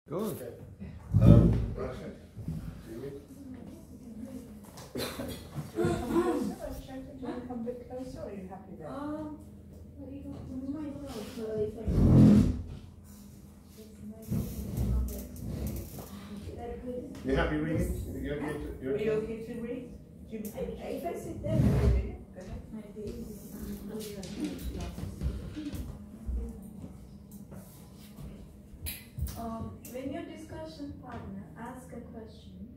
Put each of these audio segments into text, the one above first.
Good. Russia. Do you come a bit closer, or are you happy there? You happy reading? You're okay to, Are you okay to read? Do you, if I sit there, go ahead. When your discussion partner asks a question,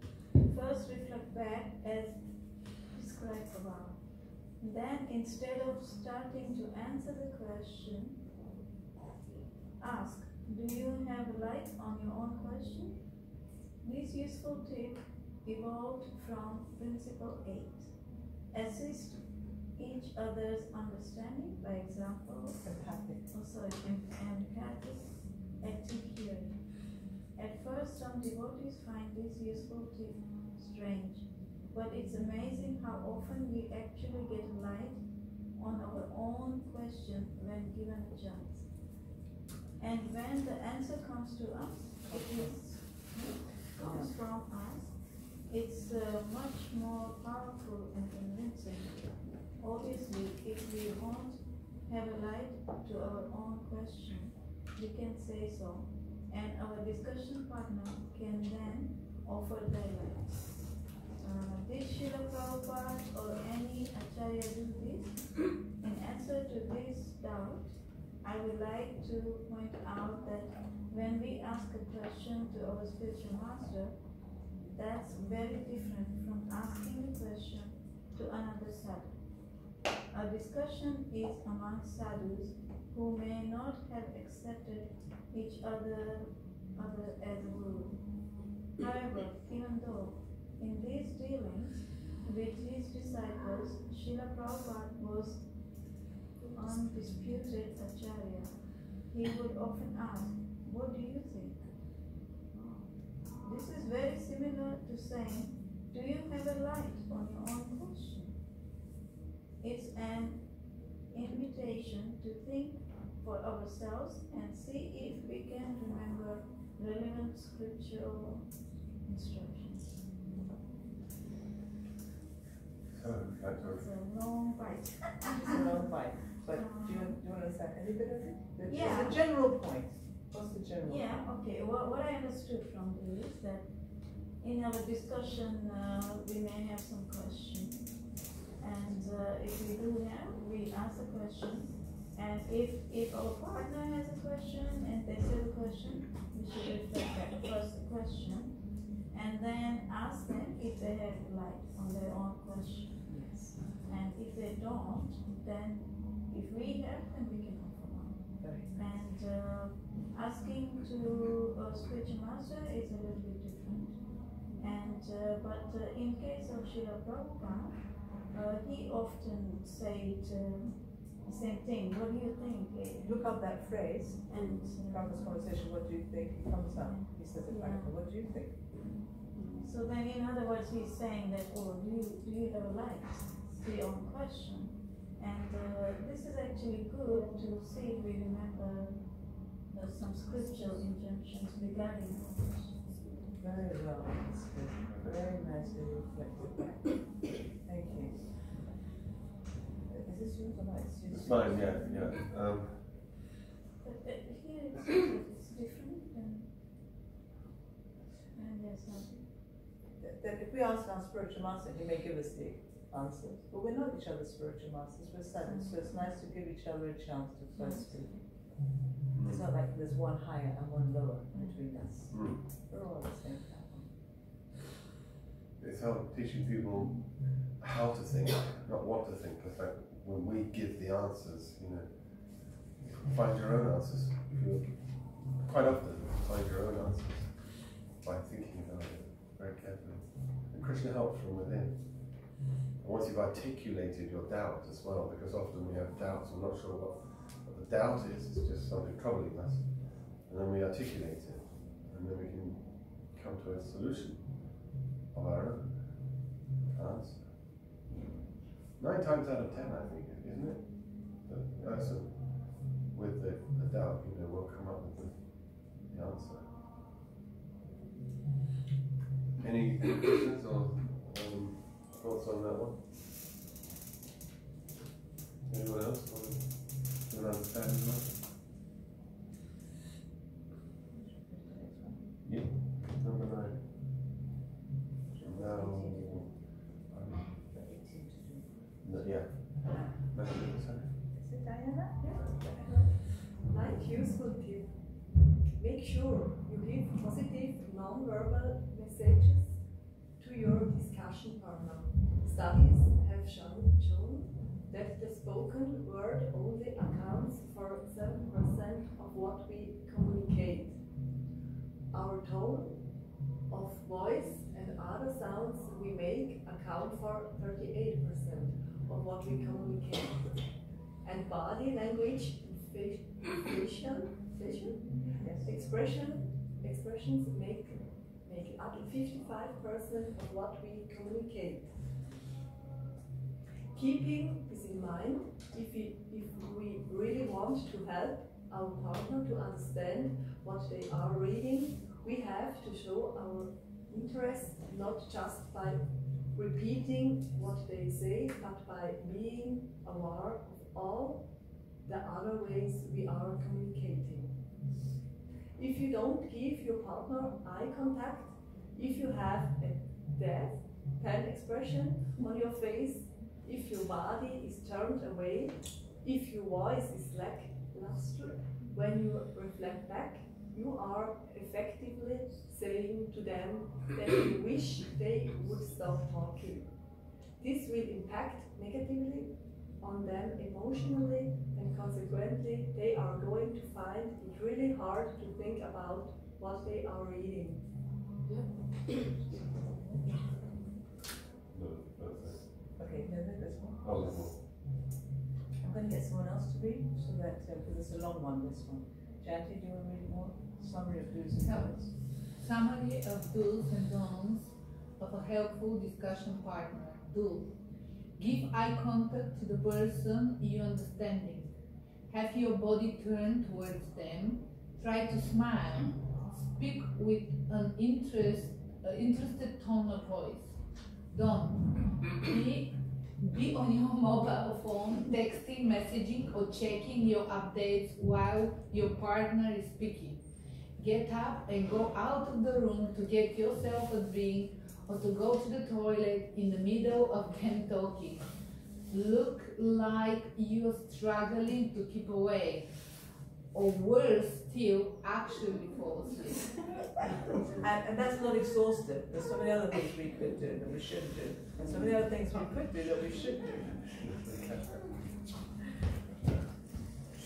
first reflect back as described above. Then, instead of starting to answer the question, ask, do you have a light on your own question? This useful tip evolved from Principle 8. Assist each other's understanding, by example, empathic, active hearing. At first, some devotees find this useful tip strange, but it's amazing how often we actually get a light on our own question when given a chance. And when the answer comes to us, comes from us, it's much more powerful and convincing. Obviously, if we won't have a light to our own question, we can say so, and our discussion partner can then offer their light. Did Srila Prabhupada or any Acharya do this? In answer to this doubt, I would like to point out that when we ask a question to our spiritual master, that's very different from asking a question to another sadhu. A discussion is among sadhus who may not have accepted each other as a guru. However, even though in these dealings with his disciples, Srila Prabhupada was undisputed Acharya, he would often ask, what do you think? This is very similar to saying, do you have a light on your own question? It's an invitation to think for ourselves and see if we can remember relevant scriptural instructions. It's a long bite. It's a long bite. But do you want to say any bit of it? Yeah. It's a general point. What's the general point? Yeah, okay. Well, what I understood from this is that in our discussion, we may have some questions. And if we do have, we ask a question. And if our partner has a question and they say the question, we should reflect back first the question and then ask them if they have light on their own question. Yes. And if they don't, then if we have, then we can offer one. Very nice. And asking to a spiritual master is a little bit different. And but in case of Srila Prabhupada, he often said the same thing. What do you think? Look up that phrase And from this conversation. What do you think? He comes up. He says it back. Yeah. What do you think? so then, in other words, he's saying that, oh, do you have a light to your own question? And this is actually good to see if we remember some scriptural injunctions regarding our question. Very well. That's good. Very nicely reflected back. Thank you. Is this yours or mine? It's mine, yeah. But here it's different, and there's something. That if we ask our spiritual master, he may give us the answers. But we're not each other's spiritual masters, we're sadhus. So it's nice to give each other a chance to first speak. It's not like there's one higher and one lower between us. We're all the same platform. It's how teaching people how to think, not what to think. Because like when we give the answers, find your own answers. Quite often find your own answers by thinking about it very carefully. And Krishna helps from within. And once you've articulated your doubt as well, because often we have doubts, I'm not sure what the doubt is, it's just something troubling us. And then we articulate it, and then we can come to a solution of our own answer. 9 times out of 10, I think, isn't it? The person with the doubt, will come up with the answer. Anyone else want to understand that? Yeah, number 9. Now, yeah. Is it Diana? Like useful tip. Make sure you give positive non-verbal messages to your discussion partner. Studies have shown that the spoken word only accounts for 7% of what we communicate. Our tone of voice and other sounds we make account for 38% of what we communicate. And body language and facial expressions make up to 55% of what we communicate. Keeping this in mind, if we really want to help our partner to understand what they are reading, we have to show our interest not just by repeating what they say, but by being aware of all the other ways we are communicating. If you don't give your partner eye contact, if you have a death pen expression on your face, if your body is turned away, if your voice is lackluster, when you reflect back, you are effectively saying to them that you wish they would stop talking. This will impact negatively on them emotionally, and consequently they are going to find it really hard to think about what they are reading. Okay, no, this one. Oh, this one. I'm going to get someone else to read, so that, because it's a long one, this one. Janty, do you want to read more? Summary of do's and don'ts. Summary of do's and don'ts of a helpful discussion partner. Do. Give eye contact to the person you're understanding. Have your body turned towards them. Try to smile. Speak with an interested tone of voice. Don't. Be on your mobile phone, texting, messaging, or checking your updates while your partner is speaking. Get up and go out of the room to get yourself a drink or to go to the toilet in the middle of them talking. Look like you're struggling to keep awake, or worse still, actually fall asleep. And that's not exhaustive. There's so many other things we could do that we should do, and so many other things we could do that we should do.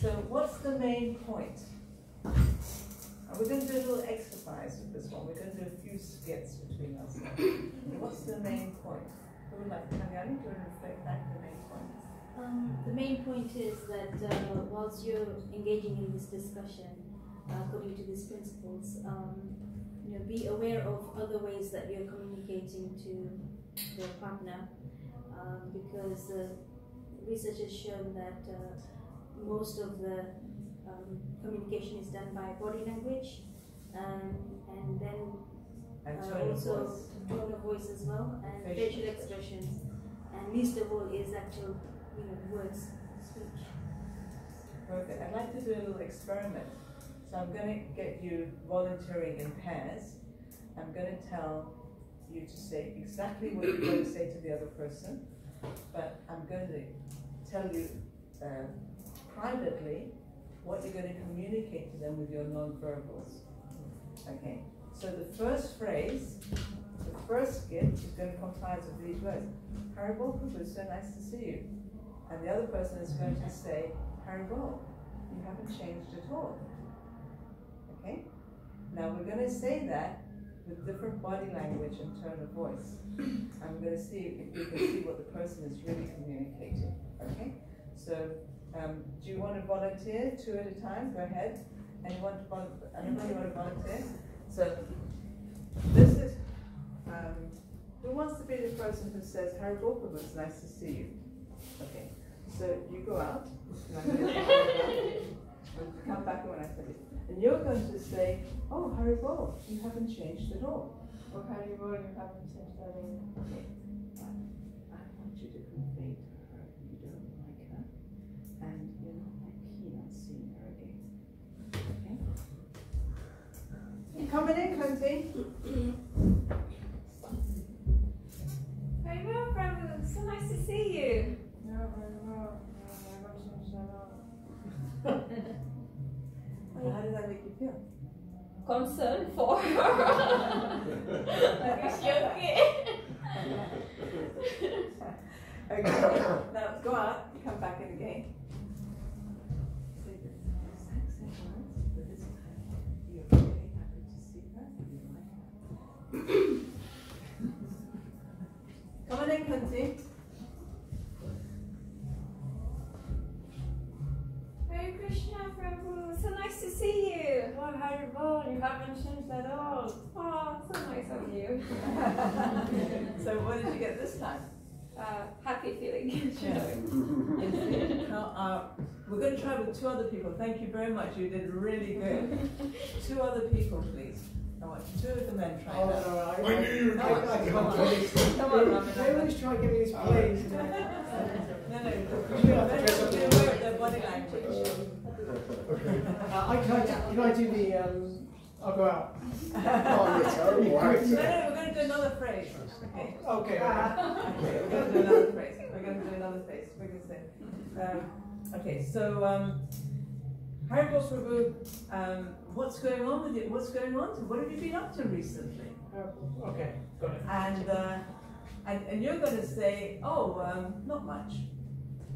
So what's the main point? And we're going to do a little exercise with this one. We're going to do a few skits between us. What's the main point? Who would like to come in? Do you want to reflect back the main point? The main point is that whilst you're engaging in this discussion, according to these principles, be aware of other ways that you're communicating to your partner, because research has shown that most of the communication is done by body language, and then also tone of voice as well, and facial expressions, and least of all is actual words, speech. Perfect. I'd like to do a little experiment. So I'm going to get you volunteering in pairs. I'm going to tell you to say exactly what you're going to say to the other person, but I'm going to tell you privately what you're going to communicate to them with your non-verbals. Okay? So the first phrase, the first skit is going to comprise of these words. Haribol, it's so nice to see you. And the other person is going to say, Haribol, you haven't changed at all. Okay? Now we're going to say that with different body language and tone of voice. I'm going to see if you can see what the person is really communicating. Okay? So, do you want to volunteer 2 at a time? Go ahead. Anyone want to volunteer? So, this is, who wants to be the person who says, Haribol, it's nice to see you? Okay. So you go out, and I'm going to come back when I say it. And you're going to say, oh, Haribol, you haven't changed at all. Or Haribol, you haven't changed at all. Okay. I want you to convey to her you don't like her. Coming in, Clinty. Very well, Brandon. So nice to see you. How did that make you feel? Concerned for her. Is she okay? Okay, now go out, you come back in again. Say the exact same words, but this time you're really happy to see her. You like her. Come on in, Clinty. Hare Krishna, Prabhu. So nice to see you. Oh, Haribol, you haven't changed at all. Oh, so nice of you. So what did you get this time? Happy feeling. We're going to try with 2 other people. Thank you very much. You did really good. 2 other people, please. I want 2 of the men try Oh, that. no, I knew you were I can't do this. Come on, Robin. They always try and get me this place. No, be aware of their body language. Can I do the, I'll go out. Oh, you're terrible. No, we're going to do another phrase. Okay. Okay. Okay, we're going to do another phrase. We're going to say, okay, so, Haribol Prabhu, what's going on with you? What's going on? What have you been up to recently? Okay, got it. And you're going to say, oh, not much.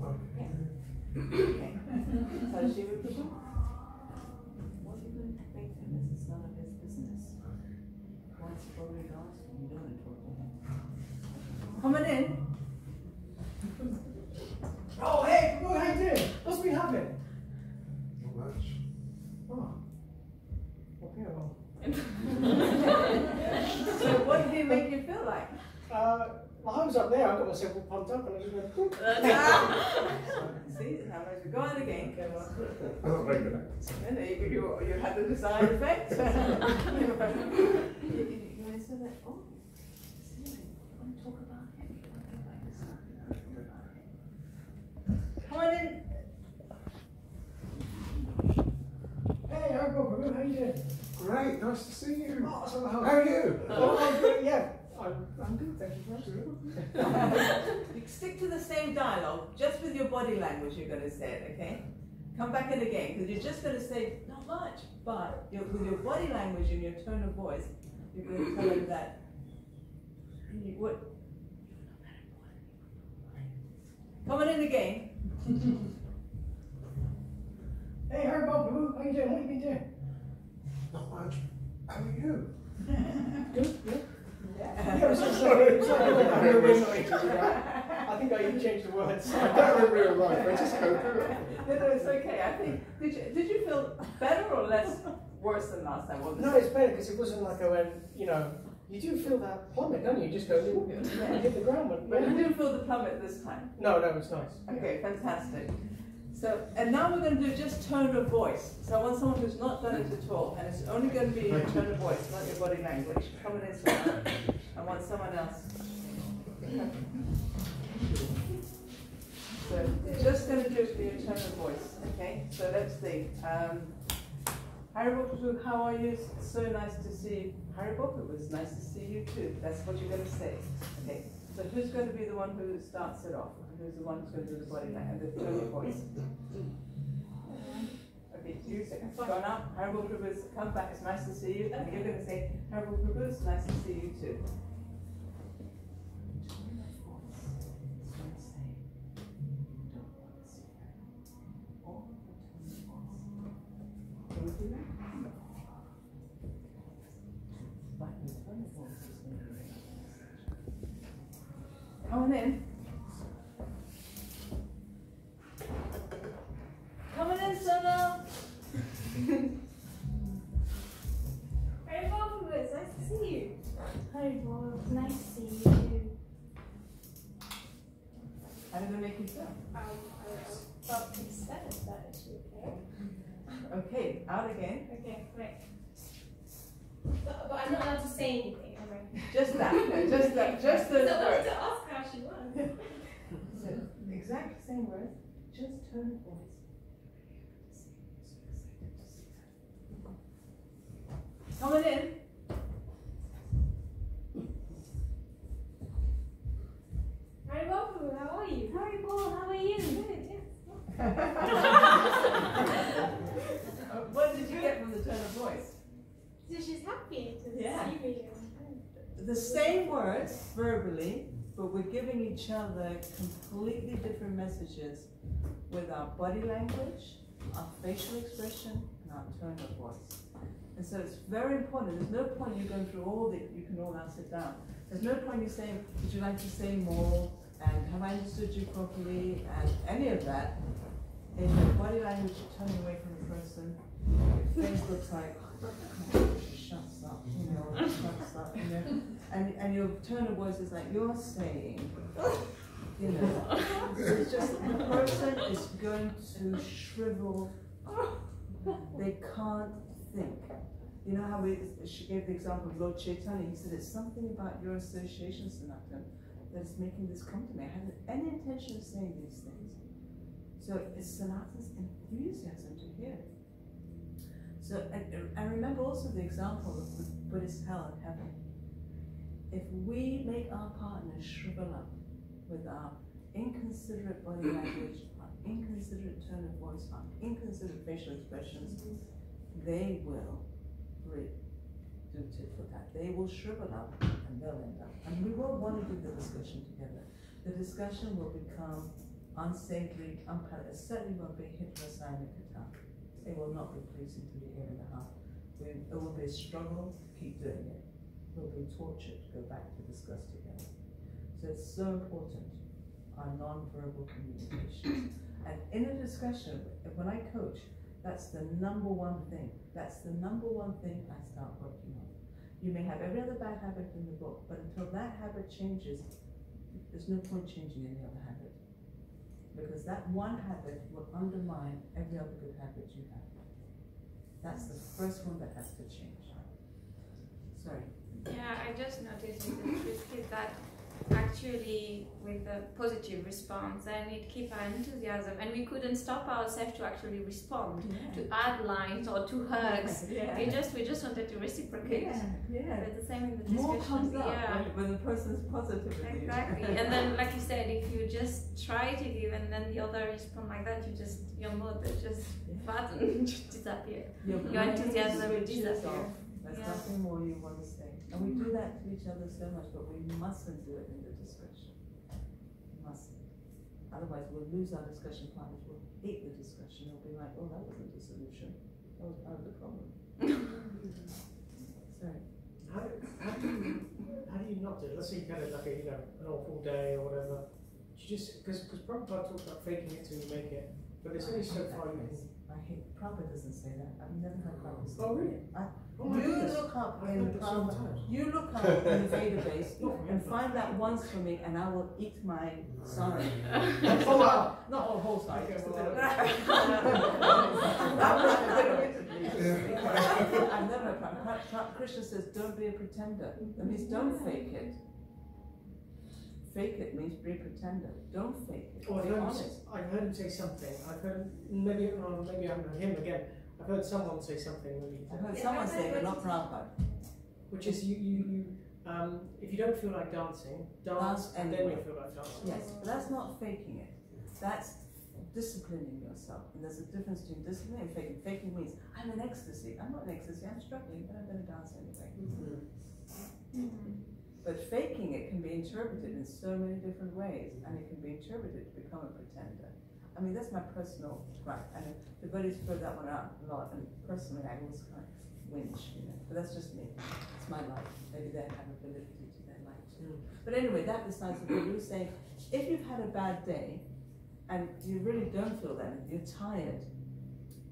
Okay. Okay. So Shiva Prabhu, what are you going to think to him? This is none of his business. Once you've already asked him, you don't want to talk to him. Coming in. Oh, hey, how you doing? What's been happening? Not much. Oh. Okay, well. So what did he make you feel like? Well, I was up there, I got myself all pumped up and I just went, boop. See, how much you go on again. Not very good. And you had the desired effect. You said that, oh, see, you want to talk about him? You want to think like this? Come on in. Hey, Haribol, how you doing? Great, nice to see you. Oh, so How are you? Oh, I'm good, yeah. I'm good, thank you very much. You stick to the same dialogue, just with your body language you're going to say it, okay? Come back in again, because you're just going to say, not much, but with your body language and your tone of voice, you're going to tell him that. What? Come on in again. Hey, Haribol, how you doing? What have you been doing? Not much. How are you? Good, yeah. Yeah. Yeah, I think I even changed the words. I don't in real life, I just go through it. No, it's okay. I think, did you feel better or less worse than last time? No, it's better because it wasn't like I went, you do feel that plummet, don't you? You just go, Yeah. hit the ground. But you didn't feel the plummet this time. No, it's nice. Okay, fantastic. So, and now we're going to do just tone of voice. So I want someone who's not done it at all, and it's only going to be your tone of voice, not your body language. Coming in, someone. I want someone else. So, just going to do it for your tone of voice, okay? So let's see. Haribol, how are you? So nice to see you. Haribol, it was nice to see you too. That's what you're going to say. Okay. So who's going to be the one who starts it off? Who's the one who's going to do the body language, the tone of voice? Okay, you gone up. Haribol Prabhu, come back. It's nice to see you. And you're going to say, Haribol Prabhu, it's nice to see you too. Can we do that? Come on in. Come on in, Sanga. Very welcome, Liz. Nice to see you. Hi, Bob. Nice to see you too. How did it make you feel? I felt concerned that it's okay. Okay, out again. Okay, great. But I'm not allowed to say anything, am I? Just that. Just that. Just those So I wanted words. to ask how she was. So, exact same words, just tone of voice. Come on in. Hi, Babu, how are you? Hi, Paul, how are you? Good, yes. What did you get from the tone of voice? So she's happy to Yeah. see me. The same words verbally, but we're giving each other completely different messages with our body language, our facial expression, and our tone of voice. And so it's very important. There's no point you going through all the, you can all now sit down. There's no point you saying, would you like to say more? And have I understood you properly? And any of that. In your body language, you're turning away from the person. Your face looks like, shuts up, you know, shuts up, you know. And your tone of voice is like, you're saying, you know. It's just, the person is going to shrivel. They can't think. You know how she gave the example of Lord Chaitanya. He said, it's something about your association, Sanatan, that is making this come to me. I haven't any intention of saying these things. So it's Sanatan's enthusiasm to hear it. So, and remember also the example of the Buddhist hell and heaven. If we make our partners shrivel up with our inconsiderate body language, our inconsiderate tone of voice, our inconsiderate facial expressions, they will do tit for tat. They will shrivel up and they'll end up. And we won't want to do the discussion together. The discussion will become unsavory, unpalatable. It certainly won't be Hitler-Simon attack. It will not be pleasing to the ear and the heart. It will be a struggle to keep doing it. It will be torture to go back to discuss together. So it's so important, our non-verbal communication. And in a discussion, when I coach, that's the number one thing. That's the number one thing I start working on. You may have every other bad habit in the book, but until that habit changes, there's no point changing any other habit. Because that one habit will undermine every other good habit you have. That's the first one that has to change. Sorry. Yeah, I just noticed with the kids that actually with a positive response, and it keeps our enthusiasm, and we couldn't stop ourselves to actually respond, to add lines or to hugs. We just wanted to reciprocate. But the same in the discussion. More comes up when the person is positive with you. Exactly. And then, like you said, if you just try to give and then the other respond like that, your mood just flatten, just disappear. Your enthusiasm will disappear. There's nothing more you want to say. And we do that to each other so much, but we mustn't do it in the discussion. We mustn't. Otherwise, we'll lose our discussion partners. We'll hate the discussion. We'll be like, oh, that wasn't the solution. That was part of the problem. Sorry. How do you not do it? Let's say you had like an awful day or whatever. You just because Prabhupada talks about faking it till you make it, but there's only so far you can. I hate Prabhupada doesn't say that. I've never heard Prabhupada say that. Oh really? Look up in the database and find that once for me, and I will eat my sorry. Oh wow! Not a whole sorry, just a bit of it. I've never. Krishna says, "Don't be a pretender." That means don't fake it. Fake it means be a pretender. Don't fake it. Oh, be honest. I've heard him say something. I've heard maybe I haven't heard him again. I've heard someone say something. I've heard someone say, but not Prabhupada. Which is if you don't feel like dancing, dance and anyway. then you feel like dancing. Yes, but that's not faking it. That's disciplining yourself. And there's a difference between discipline and faking. Faking means I'm in ecstasy. I'm not in ecstasy. I'm struggling, but I'm going to dance anyway. But faking it can be interpreted in so many different ways, and it can be interpreted to become a pretender. I mean, that's my personal gripe. And the buddies throw that one out a lot, and personally, I always kind of winch, you know. But that's just me. It's my life. Maybe they have a validity to their life too. But anyway, that besides the point, you were saying, if you've had a bad day, and you really don't feel that, you're tired,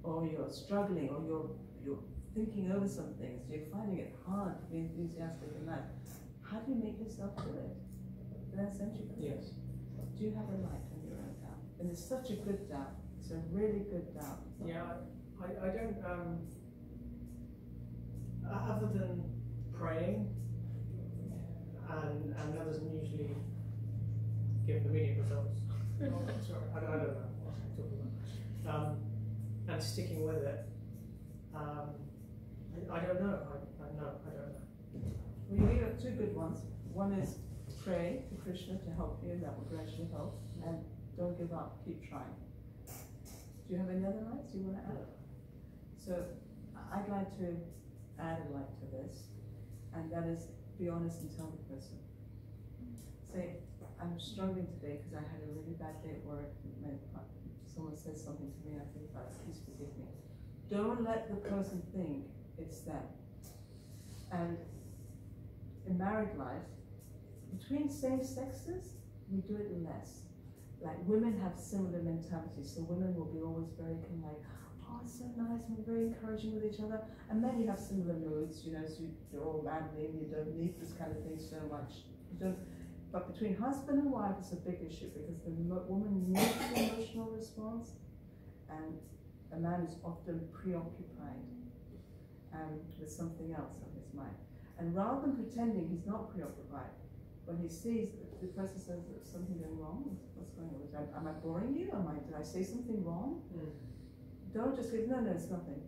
or you're struggling, or you're thinking over some things, you're finding it hard to be enthusiastic in life. How do you make yourself do it? Did I send you that? Yes. Do you have a light on your own doubt? And it's such a good doubt. It's a really good doubt. Yeah, I don't, other than praying, and that doesn't usually give immediate results. Sorry, I don't know what I'm talking about. And sticking with it, I don't know. I don't know. Well, you got two good ones. One is pray to Krishna to help you, that will gradually help. And don't give up, keep trying. Do you have any other lights you want to add? So I'd like to add a light to this, and that is be honest and tell the person. Say, I'm struggling today because I had a really bad day at work. Someone says something to me, I think, please forgive me. Don't let the person think it's them. And in married life, between same sexes, we do it less. Like women have similar mentalities, so women will be always very kind of like, oh, it's so nice, we're very encouraging with each other. And men, you have similar moods, you know, so you're all manly and you don't need this kind of thing so much. You don't. But between husband and wife, it's a big issue because the woman needs the emotional response, and a man is often preoccupied with something else on his mind. And rather than pretending he's not preoccupied, when he sees that the person says there's something going wrong, what's going on? Am I boring you? Did I say something wrong? Don't just go, no, it's nothing.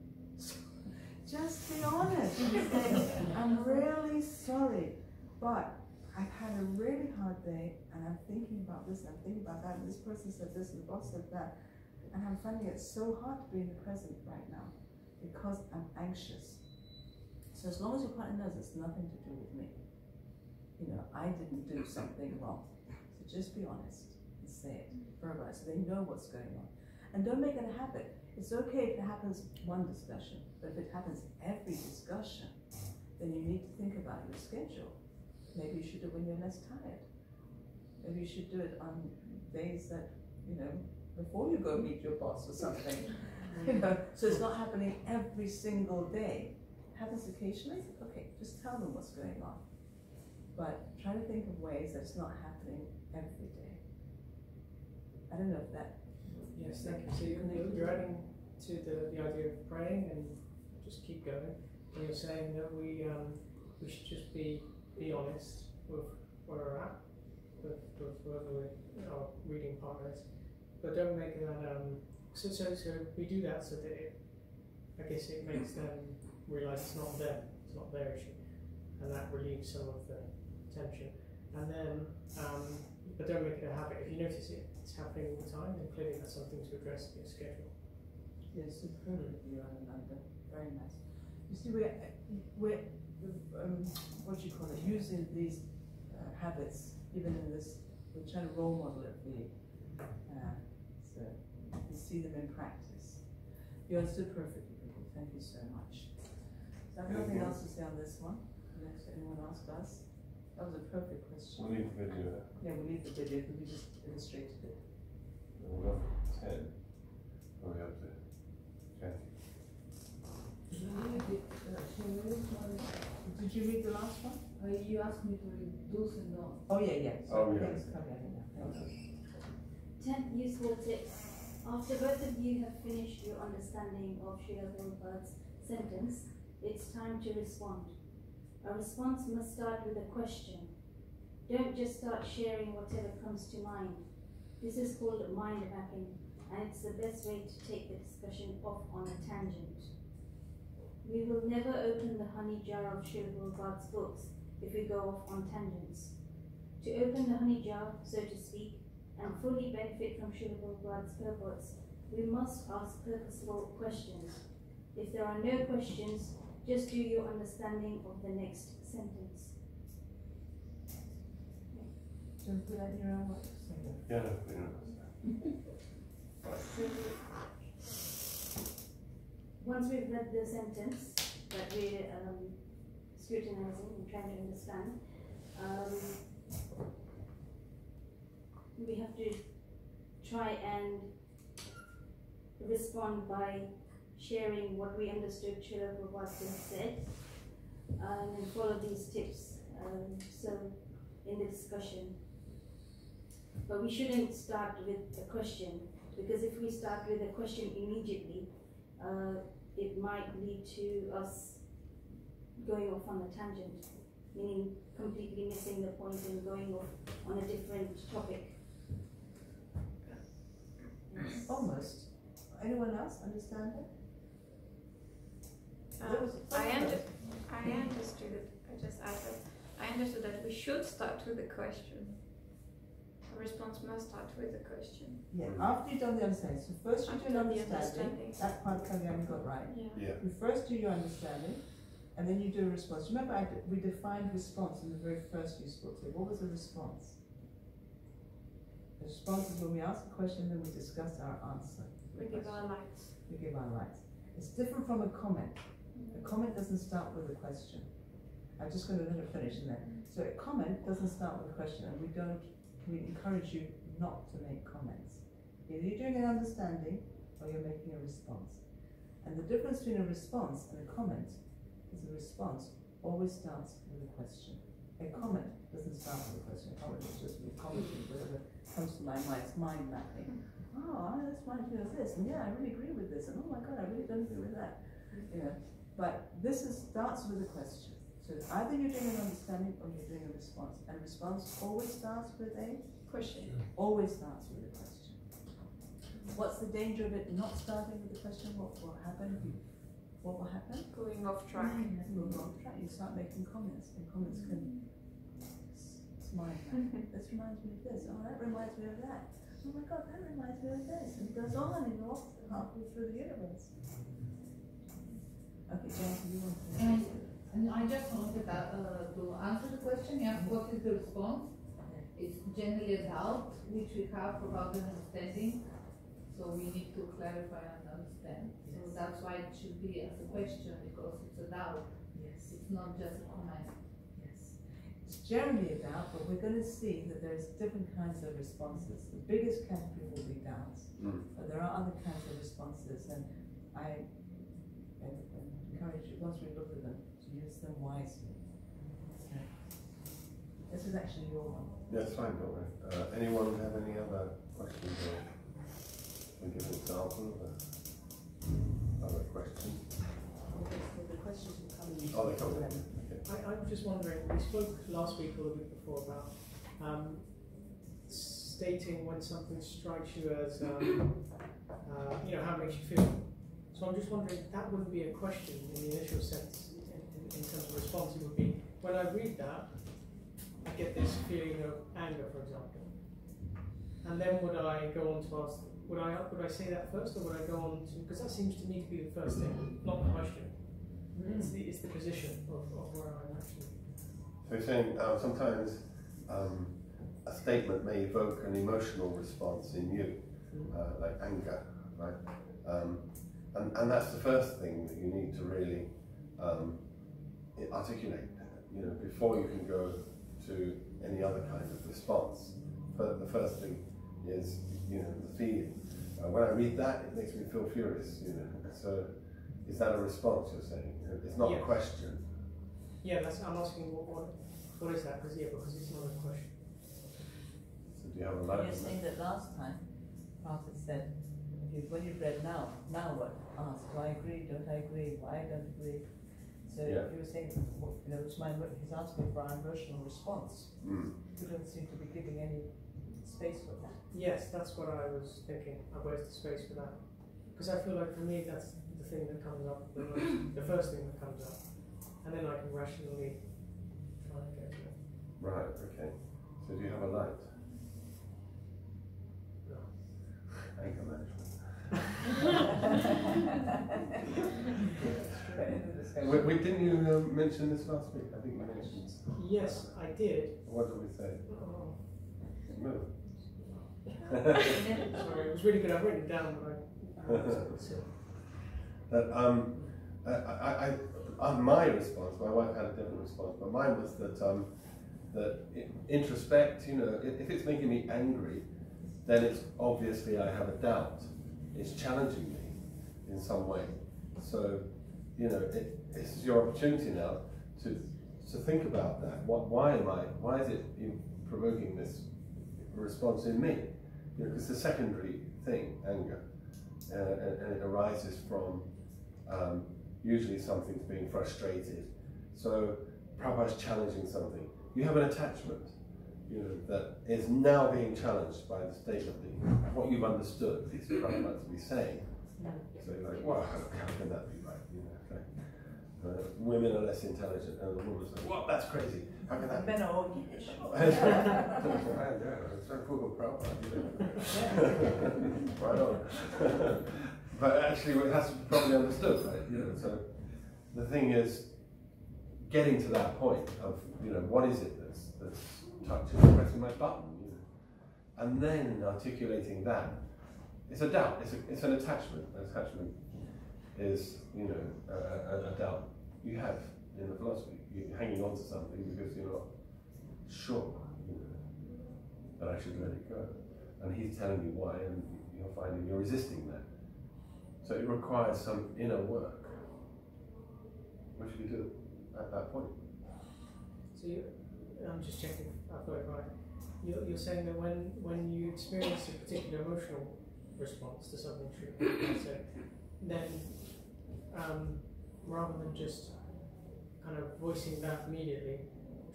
Just be honest. Say, I'm really sorry, but I've had a really hard day, and I'm thinking about this, and I'm thinking about that, and this person said this, and the boss said that, and I'm finding it so hard to be in the present right now because I'm anxious. So as long as your partner knows it's nothing to do with me, you know, I didn't do something wrong. So just be honest and say it, verbalize, so they know what's going on. And don't make it a habit. It's okay if it happens one discussion, but if it happens every discussion, then you need to think about your schedule. Maybe you should do it when you're less tired. Maybe you should do it on days that, you know, before you go meet your boss or something. You know, so it's not happening every single day. It happens occasionally. Okay, just tell them what's going on. But try to think of ways that it's not happening every day. I don't know if that. Yes, thank you. So you're adding to the idea of praying and just keep going. And you're saying that we should just be honest with where we're at, with whoever our reading partner is, but don't make that. So we do that so that I guess it makes them realise it's not them, it's not their issue, and that relieves some of the tension. And then, but don't make it a habit. If you notice it's happening all the time, then clearly that's something to address in your schedule. Yes, superb of you, Ananda. Very nice. You see, we're what do you call it? Using these habits, even in this, we're trying to role model it for you. So you see them in practice. You understood perfectly, people. Thank you so much. So I have nothing else to say on this one. Unless anyone else does. That was a perfect question. We'll leave the video. Yeah, we'll leave the video because we just illustrated it. We'll go for 10. Go up to 20. Did you read the last one? You asked me to read do's and don'ts. Oh yeah. Oh, yeah. Thanks, thank you. 10 useful tips. After both of you have finished your understanding of Srila Prabhupada's sentence, it's time to respond. A response must start with a question. Don't just start sharing whatever comes to mind. This is called mind mapping, and it's the best way to take the discussion off on a tangent. We will never open the honey jar of Srila Prabhupada's books if we go off on tangents. To open the honey jar, so to speak, and fully benefit from Srila Prabhupada's purpose, we must ask purposeful questions. If there are no questions, just do your understanding of the next sentence. Don't put that in your own words. Yeah, no. Once we've read the sentence that we're scrutinizing and trying to understand, we have to try and respond by sharing what we understood Srila Prabhupada said, and follow these tips in the discussion. But we shouldn't start with a question, because if we start with a question immediately, it might lead to us going off on a tangent, meaning completely missing the point and going off on a different topic. Yes. Almost. Anyone else understand it? I understood. I just added. I understood that we should start with a question. A response must start with a question. Yeah, after you've done the understanding. So first you do an After the understanding. That part Kalyani got right. Yeah. Yeah. You first do your understanding, and then you do a response. Remember, we defined response in the very first you spoke to. What was a response? A response is when we ask a question, then we discuss our answer. We give our lights. We give our lights. It's different from a comment. A comment doesn't start with a question. I'm just going to let her finish in there. So a comment doesn't start with a question, and we encourage you not to make comments. Either you're doing an understanding or you're making a response. And the difference between a response and a comment is a response always starts with a question. A comment doesn't start with a question. A comment is just me commenting whatever comes to my mind. It's mind mapping. Oh, this reminds me of this, and yeah, I really agree with this, and oh my god, I really don't agree with that. You know, but this starts with a question. So either you're doing an understanding or you're doing a response. And response always starts with a Question. Always starts with a question. What's the danger of it not starting with a question? What will happen? What will happen? Going off track. You go off track. You start making comments, and comments can smile. This reminds me of this. Oh, that reminds me of that. Oh my God, that reminds me of this. And it goes on and on halfway through the universe. Okay, Jonathan, you want to? And I just wanted to answer the question. Yeah, what is the response? It's generally a doubt which we have about an understanding, so we need to clarify and understand. So that's why it should be as a question, because it's a doubt. Yes. It's not just a comment. Yes. It's generally a doubt, but we're going to see that there's different kinds of responses. The biggest category will be doubts, but there are other kinds of responses, and I encourage you, once we look at them, to use them wisely. So, this is actually your one. That's fine, don't worry. Anyone have any other questions or can give an example of other question? The questions will come in. Oh, they come in. Okay. I'm just wondering, we spoke last week or the week before about stating when something strikes you as, you know, how it makes you feel. So I'm just wondering, that wouldn't be a question in the initial sense, in terms of response. It would be, when I read that, I get this feeling of anger, for example. And then would I go on to ask, would I say that first, or would I go on to, because that seems to me to be the first thing, not the question. It's the position of where I'm actually. So you're saying sometimes a statement may evoke an emotional response in you, like anger, right? And that's the first thing that you need to really articulate, you know, before you can go to any other kind of response. But the first thing is, you know, the feeling. When I read that, it makes me feel furious, you know. So is that a response, you're saying? It's not a question. Yeah, I'm asking what is that? Because it's not a question. So do you have a light? You're saying that last time, Arthur said, when you've read now what? Ask, do I agree, don't I agree, why I don't agree? So you were saying, you know, he's asking for our emotional response. We don't seem to be giving any space for that. Yes, that's what I was thinking. Where's the space for that? Because I feel like for me that's the thing that comes up the most, the first thing that comes up, and then I can rationally try and get to it. Right. Okay. So do you have a light? No. Anger management. Didn't you mention this last week? I think you mentioned. Yes, I did. What did we say? Oh. No. Sorry, it was really good. I've written it down, but my response, my wife had a different response, but mine was that introspect, you know, if it's making me angry, then it's obviously I have a doubt. It's challenging me in some way. So, you know, it's your opportunity now to think about that. Why is it provoking this response in me? You know, because it's a secondary thing, anger, and it arises from usually something's being frustrated. So Prabhupada's challenging something. You have an attachment, you know, that is now being challenged by the statement that what you've understood is Prabhupada to be saying. So you're like, wow, how can that be right? You know, okay. women are less intelligent, and the woman says, "What? That's crazy. How can that be?" Men are all It's very cool, right on. But actually, it has to be properly understood, right? You know, so the thing is, getting to that point of, you know, what is it that's touching, pressing my button, you know, and then articulating that. It's a doubt. It's an attachment. An attachment is, you know, a doubt you have in the philosophy. You're hanging on to something because you're not sure, you know, that I should let it go. And he's telling you why, and you're finding you're resisting that. So it requires some inner work. What should you do at that point? So I'm just checking I've got it right. You're saying that when you experience a particular emotional response to something true, so then rather than just kind of voicing that immediately,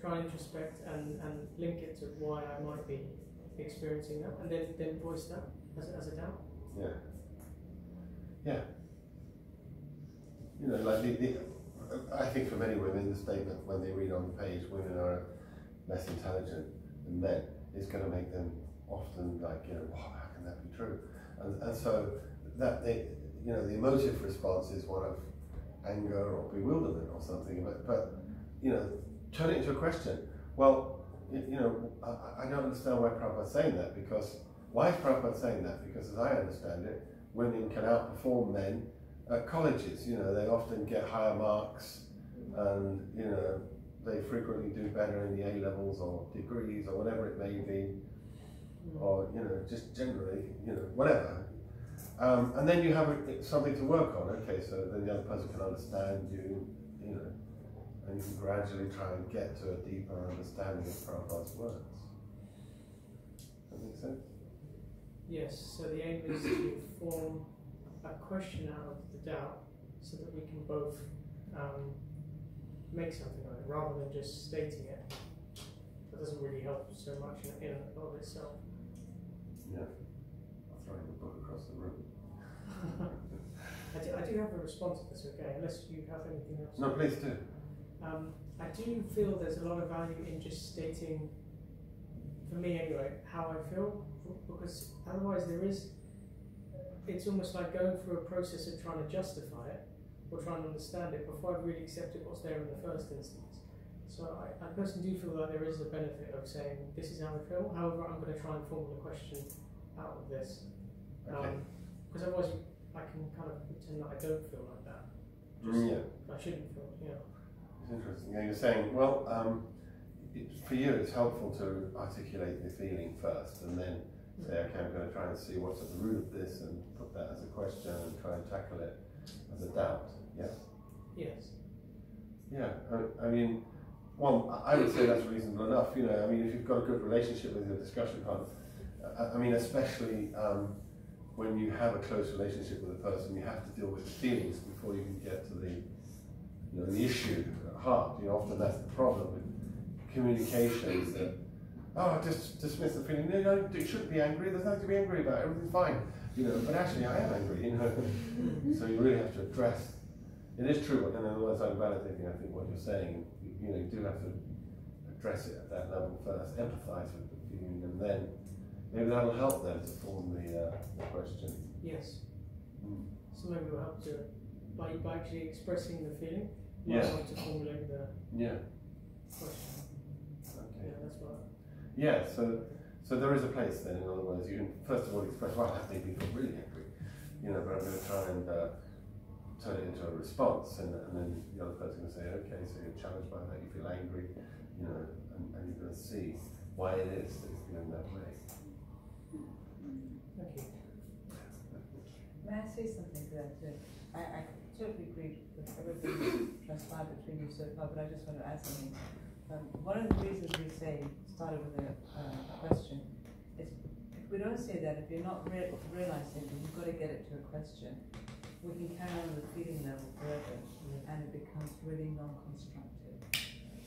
try and introspect and link it to why I might be experiencing that, and then voice that as a doubt. Yeah. Yeah. You know, like I think for many women, the statement when they read on the page, women are less intelligent than men, is going to make them often like, you know, wow, how can that be true? And so that you know, the emotive response is one of anger or bewilderment or something. But you know, turn it into a question. Well, you know, I don't understand why Prabhupada's saying that, because why is Prabhupada saying that? Because as I understand it, women can outperform men at colleges. You know, they often get higher marks, and you know, they frequently do better in the A levels or degrees or whatever it may be, or you know, just generally, you know, whatever. And then you have something to work on. Okay, so then the other person can understand you, you know, and you can gradually try and get to a deeper understanding of Prabhupada's words. Does that make sense? Yes, so the aim is to form a question out of the doubt so that we can both make something of it rather than just stating it. That doesn't really help so much in and of itself. Yeah. I'll throw the book across the room. I do have a response if that's okay, unless you have anything else. No, please do. I do feel there's a lot of value in just stating, for me anyway, how I feel, because otherwise it's almost like going through a process of trying to justify it or trying to understand it before I've really accepted what's there in the first instance. So I personally do feel that there is a benefit of saying, this is how I feel, however I'm going to try and formulate a question out of this. Because otherwise I can kind of pretend that I don't feel like that. I shouldn't feel, It's interesting. Yeah, you're saying, well, for you it's helpful to articulate the feeling first and then say, okay, I'm going to try and see what's at the root of this and put that as a question and try and tackle it as a doubt. Yes? Yes. Yeah, I mean, well, I would say that's reasonable enough. You know, I mean, if you've got a good relationship with your discussion partner, I mean, especially when you have a close relationship with a person, you have to deal with the feelings before you can get to the, you know, the issue at heart. You know, often that's the problem with communication, is that, oh, just dismiss the feeling. No, you shouldn't be angry. There's nothing to be angry about. Everything's fine. You know, but actually, I am angry. You know, so you really have to address. It is true, and in other words, I'm validating, I think, what you're saying. You know, you do have to address it at that level first, empathize with the feeling, and then maybe that'll help them to form the question. Yes. So maybe it will help to, by actually expressing the feeling, Yeah. help to formulate the question. Okay. Yeah, that's what. Yeah, so there is a place then, in other words, you can first of all express, well, that made me feel really angry, you know, but I'm going to try and turn it into a response, and then the other person can say, okay, so you're challenged by that, you feel angry, you know, and you're going to see why it is that it's feeling that way. Thank you. May I say something to that too? I totally agree with everything that's transpired between you so far, but I just want to add something. One of the reasons we say, started with a question, is if we don't say that, if you're not realizing that you've got to get it to a question, we can carry on the feeling level forever, and it becomes really non-constructive.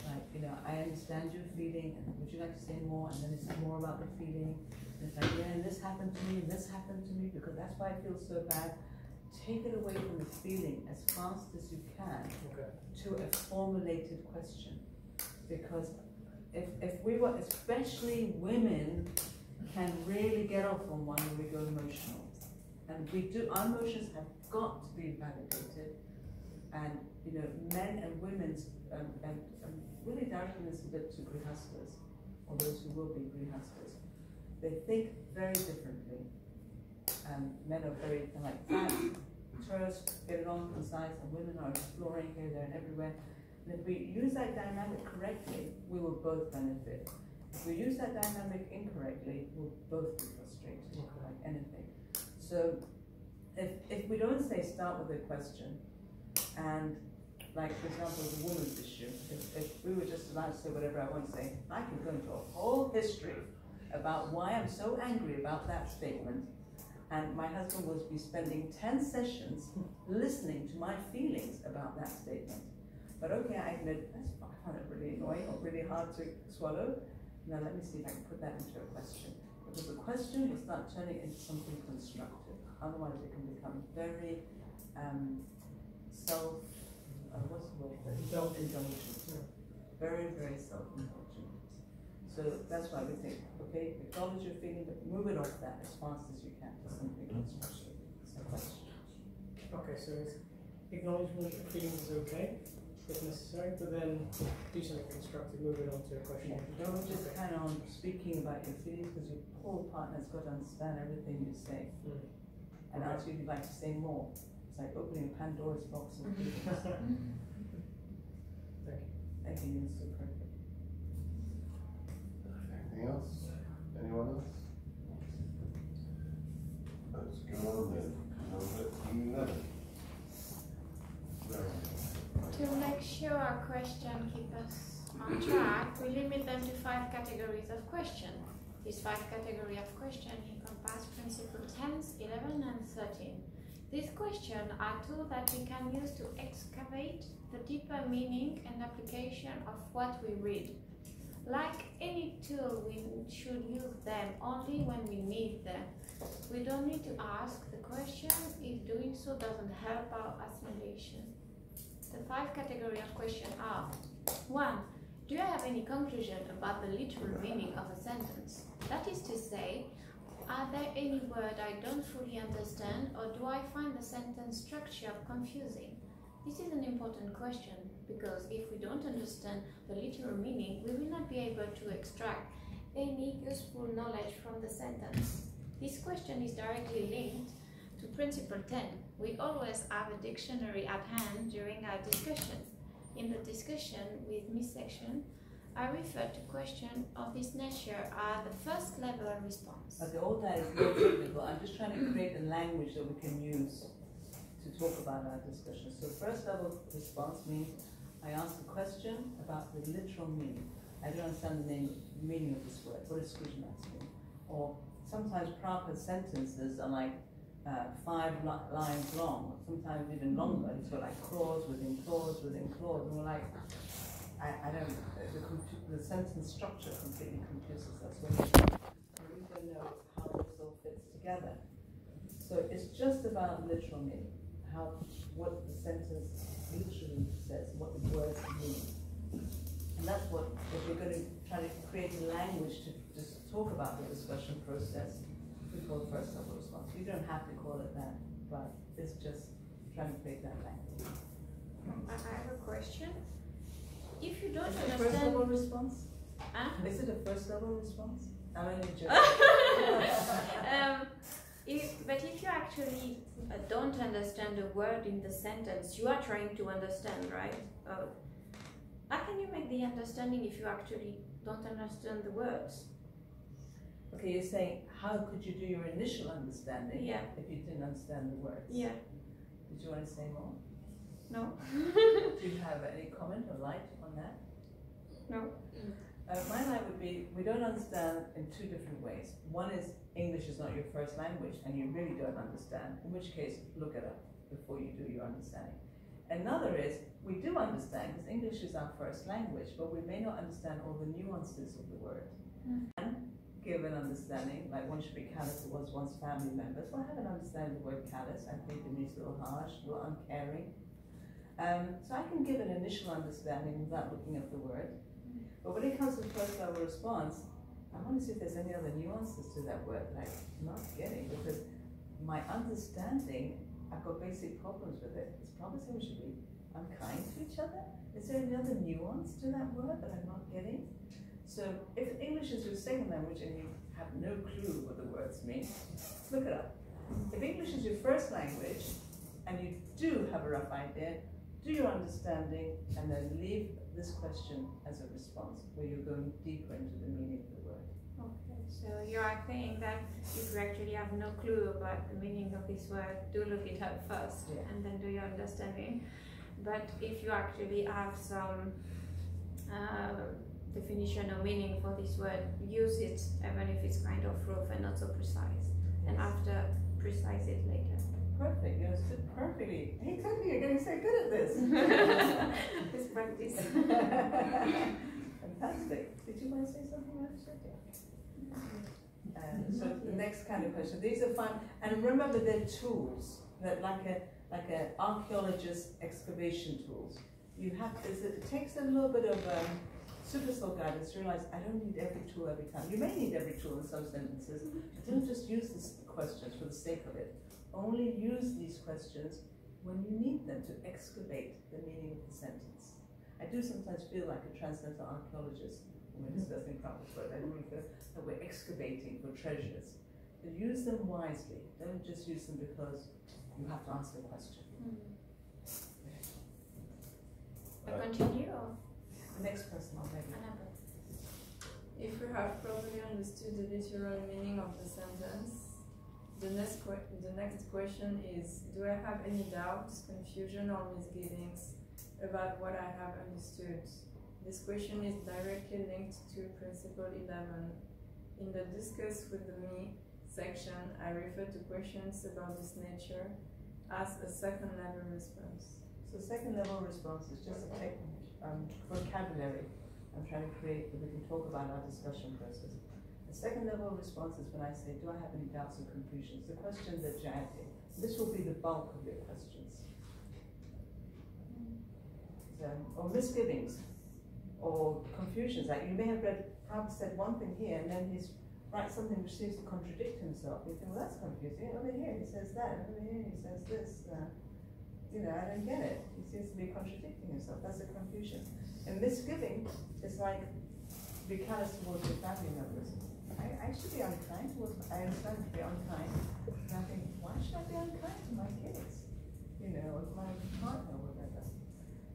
Like, you know, I understand your feeling, and would you like to say more? And then it's more about the feeling. And it's like, yeah, and this happened to me, and this happened to me, because that's why I feel so bad. take it away from the feeling as fast as you can to a formulated question. Because if we were, especially women, can really get off on one when we go emotional. And we do, our emotions have got to be validated. And, you know, men and women's, and really directing this a bit to grihastas, or those who will be grihastas, they think very differently. Men are very like fast, terse, get it on, concise, and women are exploring here, there, and everywhere. And if we use that dynamic correctly, we will both benefit. If we use that dynamic incorrectly, we'll both be frustrated, like anything. So if we don't say start with a question, and like for example the women's issue, if we were just allowed to say whatever I want to say, I can go into a whole history about why I'm so angry about that statement, and my husband would be spending 10 sessions listening to my feelings about that statement. But okay, I admit, I find it really annoying or really hard to swallow. Now let me see if I can put that into a question. Because the question is not turning into something constructive. Otherwise it can become very what's the word? Self-indulgent. Very, very self-indulgent. So that's why we think, okay, acknowledge your feeling, but move it off that as fast as you can to something constructive. So question. Okay, so acknowledgement of feelings is okay, if necessary, but then do something constructive, move it on to a question. Yeah, don't just kind of speaking about your feelings, because your poor partner's got to understand everything you say. And ask you if you'd like to say more. It's like opening Pandora's box of feelings. Thank you. Thank you, you're so perfect. Anything else? Anyone else? Let's go on then. Number 11. To make sure our question keep us on track, we limit them to 5 categories of question. These 5 categories of question encompass principle 10, 11 and 13. These questions are tools that we can use to excavate the deeper meaning and application of what we read. Like any tool, we should use them only when we need them. We don't need to ask the question if doing so doesn't help our assimilation. The 5 categories of questions are: 1. Do you have any conclusion about the literal meaning of a sentence? That is to say, are there any words I don't fully understand, or do I find the sentence structure confusing? This is an important question, because if we don't understand the literal meaning, we will not be able to extract any useful knowledge from the sentence. This question is directly linked to principle 10. We always have a dictionary at hand during our discussion. In the discussion with Miss Section, I refer to questions of this nature as the first level response. Okay, all that is very technical. I'm just trying to create a language that we can use to talk about our discussion. So first level response means I ask a question about the literal meaning. I don't understand the meaning of this word. What is Scrutinised mean? Or sometimes proper sentences are like 5 lines long, sometimes even longer. It's got like clause within clause within clause. And we're like, I don't, the sentence structure completely confuses us. We need to know how this all fits together. So it's just about literal meaning, what the sentence literally says, what the words mean. And that's what, if we're going to try to create a language to just talk about the discussion process, we call it first level response. You don't have to call it that, but it's just trying to create that language. I have a question. If you don't Is it understand... a first level response? Huh? Is it a first level response? I'm only joking. But if you actually don't understand a word in the sentence, you are trying to understand, right? How can you make the understanding if you actually don't understand the words? Okay, you're saying, how could you do your initial understanding if you didn't understand the words? Yeah. Did you want to say more? No. Do you have any comment or light on that? No. My line would be, we don't understand in 2 different ways. One is English is not your first language and you really don't understand, in which case look it up before you do your understanding. Another is, we do understand because English is our first language, but we may not understand all the nuances of the word. And give an understanding, like one should be callous towards one's family members. Well, I have an understanding of the word callous. I think it means a little harsh, a little uncaring. So I can give an initial understanding without looking at the word. But when it comes to the first level response, I want to see if there's any other nuances to that word that I'm not getting, because my understanding, I've got basic problems with it. It's probably saying we should be unkind to each other. Is there any other nuance to that word that I'm not getting? So if English is your second language and you have no clue what the words mean, look it up. If English is your first language and you do have a rough idea, do your understanding and then leave this question as a response where you're going deeper into the meaning of the word. Okay, so you are saying that if you actually have no clue about the meaning of this word, do look it up first, Yeah. and then do your understanding. But if you actually have some definition or meaning for this word, use it even if it's kind of rough and not so precise. And after, precise it later. Perfect, you understood perfectly. Hey, Tony, you're getting so good at this. Just practice. Fantastic. Did you want to say something else? So the next kind of question. These are fun, and remember they're tools. That like an archaeologist's excavation tools. You have it takes a little bit of superficial guidance to realize I don't need every tool every time. You may need every tool in some sentences, but don't just use the questions for the sake of it. Only use these questions when you need them to excavate the meaning of the sentence. I do sometimes feel like a transcendental archaeologist when we're discussing practice work. I really feel that we're excavating for treasures. But use them wisely. Don't just use them because you have to ask a question. Continue or The next person, maybe. another? If we have properly understood the literal meaning of the sentence, the next question is, do I have any doubts, confusion, or misgivings about what I have understood? This question is directly linked to Principle 11. In the Discuss with Me section, I refer to questions about this nature as a second level response. So second level response is just a vocabulary I'm trying to create that we can talk about our discussion process. The second level response is when I say, do I have any doubts or confusions? The question that Janet did. This will be the bulk of your questions. Or misgivings, or confusions. Like you may have read, Prabhupada said one thing here, and then he's writes something which seems to contradict himself. You think, well, that's confusing. Over here he says that, and over here he says this. You know, I don't get it. He seems to be contradicting himself. That's a confusion. And misgiving is like be callous towards your family members. I should be unkind towards. I understand to be unkind, and I think, why should I be unkind to my kids? You know, or my partner, or whatever.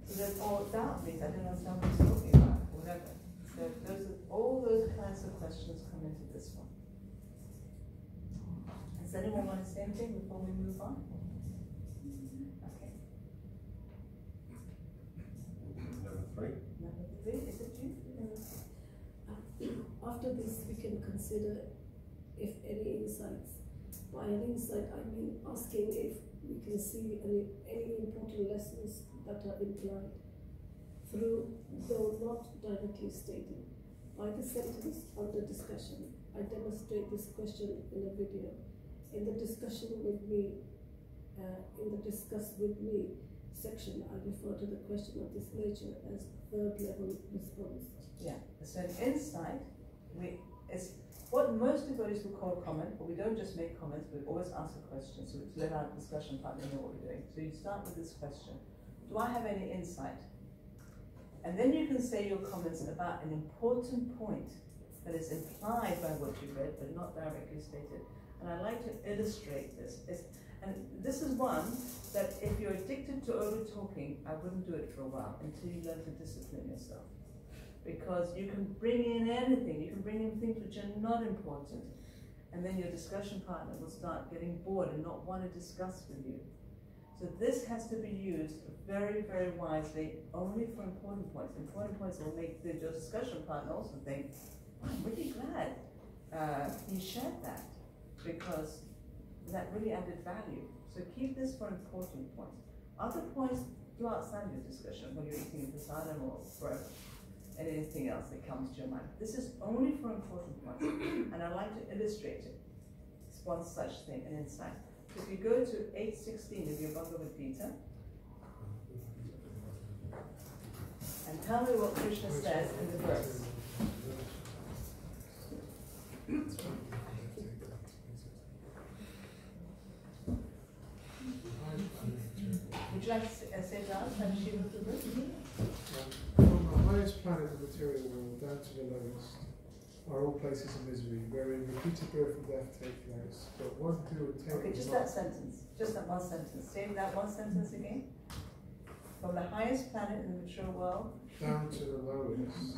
So that all doubt means I don't understand what he's talking about, or whatever. So all those kinds of questions come into this one. Does anyone want to say anything before we move on? Okay. Number 3. Number 3, is it you? After this, we can consider if any insights. By an insight, I mean asking if we can see any important lessons that are implied through, though not directly stated. By the sentence under discussion, I demonstrate this question in a video. In the discussion with me, in the discuss with me section, I refer to the question of this nature as third level response. Yeah, so an insight is what most devotees would call a comment, but we don't just make comments, we always ask a question, so to let our discussion partner know what we're doing. So you start with this question, do I have any insight? And then you can say your comments about an important point that is implied by what you read, but not directly stated. And I like to illustrate this. And this is one that if you're addicted to over-talking, I wouldn't do it for a while until you learn to discipline yourself. Because you can bring in anything, you can bring in things which are not important. And then your discussion partner will start getting bored and not want to discuss with you. So this has to be used very, very wisely, only for important points. Important points will make the discussion partner also think, I'm really glad he shared that, because that really added value. So keep this for important points. Other points do outside your discussion when you're eating a prasadam or wherever. and anything else that comes to your mind. This is only for important points, and I like to illustrate it. It's one such thing, an insight. So if you go to 8:16 of your Bhagavad Gita, and tell me what Krishna says in the verse. Would you like to say to us how she looked at this? From the highest planet of the material world down to the lowest are all places of misery, wherein repeated birth and death take place. But one who attains Okay, just that sentence. Just that one sentence. Say that one sentence again. From the highest planet in the mature world down to the lowest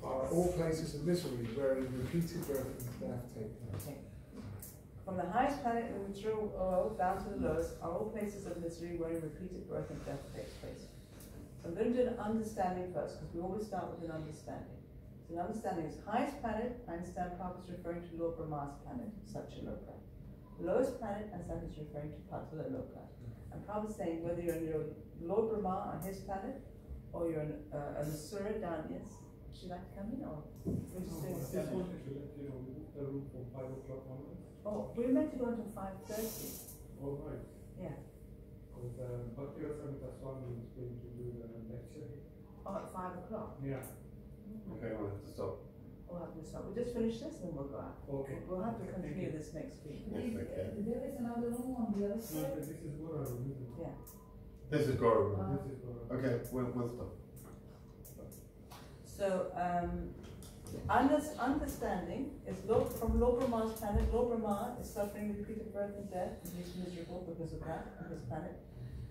are all places of misery, wherein repeated birth and death take place. Okay. From the highest planet in the mature world down to the lowest are all places of misery wherein repeated birth and death takes place. So I'm going to do an understanding first, because we always start with an understanding. So an understanding is highest planet, I understand Prabhupada is referring to Lord Brahma's planet, Satyaloka. Lowest planet, I understand is referring to Patala Loka. And Prabhupada is saying whether you're in your Lord Brahma on his planet, or you're in an Asura down, yes? Would you like to come in, or we're just doing this? I just wanted to let you know, we booked a room from 5 o'clock onwards. Oh, we were meant to go until 5:30. All right. Yeah. Because Bhakti Rasamrita Swami is going to do the lecture here. Oh, at 5 o'clock. Yeah. Okay, we'll have to stop. We'll have to stop. We'll just finish this and then we'll go out. Okay. We'll have to continue this next week. Next week, yeah. There is another room on the other No, side. but this is Gora room, isn't it? Yeah. This is Goro. This is Gora. Okay, we'll stop. So, understanding is from Lord Brahma's planet. Lord Brahma is suffering repeated birth and death, and he's miserable because of that on his planet.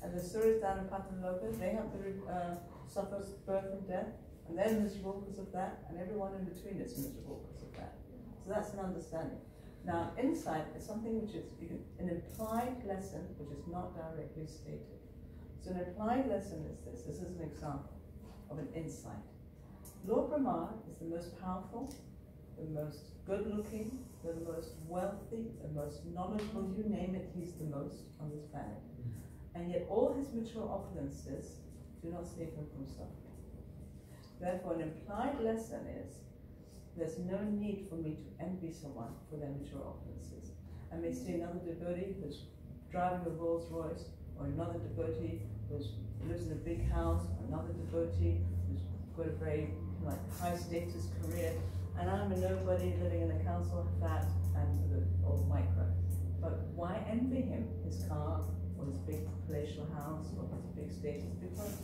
And the Suras down in Pataloka, they have to suffer birth and death, and they're miserable because of that, and everyone in between is miserable because of that. So that's an understanding. Now, insight is something which is an implied lesson which is not directly stated. So an implied lesson is this. This is an example of an insight. Lord Brahma is the most powerful, the most good-looking, the most wealthy, the most knowledgeable, you name it, he's the most on this planet. And yet all his material opulences do not save him from suffering. Therefore, an implied lesson is, there's no need for me to envy someone for their material opulences. I may see another devotee who's driving a Rolls Royce, or another devotee who lives in a big house, another devotee who's got a very high status career, and I'm a nobody living in a council flat and or micro. But why envy him? His car, or his big palatial house, or his big status? Because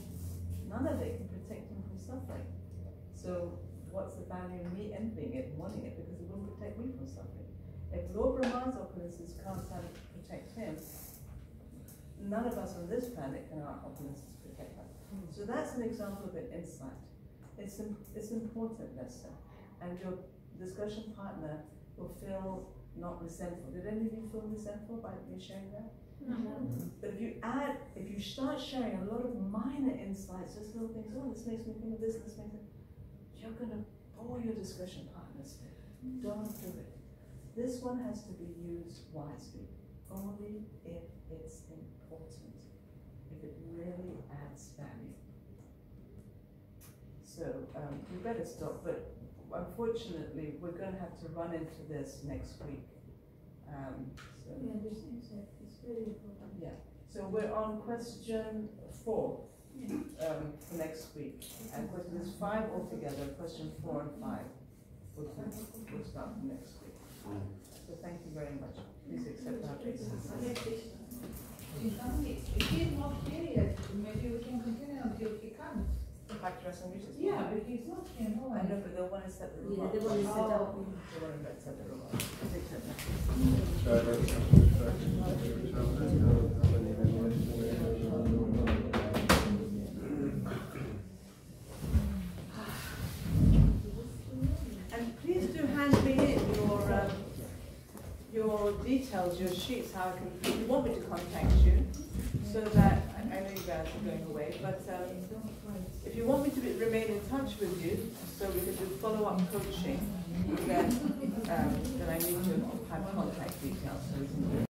none of it can protect him from suffering. So what's the value of me envying it, wanting it, because it wouldn't protect me from suffering? If Lord Brahma's opulences can't protect him, none of us on this planet can our opulences protect us. So that's an example of an insight. It's an important lesson, and your discussion partner will feel not resentful. Did any of you feel resentful by me sharing that? No. But if you start sharing a lot of minor insights, just little things, oh, this makes me think of this, this makes me, you're going to bore your discussion partners. Don't do it. This one has to be used wisely, only if it's important, if it really adds value. So we better stop, but unfortunately we're going to have to run into this next week. Yeah, this insight is very important. Yeah. So we're on question 4 for next week, and there's 5 altogether. Question 4 and 5 we'll start from next week. So thank you very much. Please accept our obeisance. If he's not here yet, maybe we can continue until he comes. Yeah, but he's not here, no. I know, but they'll want to set the room up. they want to set up. They want to set the room up. And please do hand me in your details, your sheets, how I can, if you want me to contact you, so that, I know you guys are going away, but if you want me to remain in touch with you, so we can do follow-up coaching, then I need to have contact details so we can do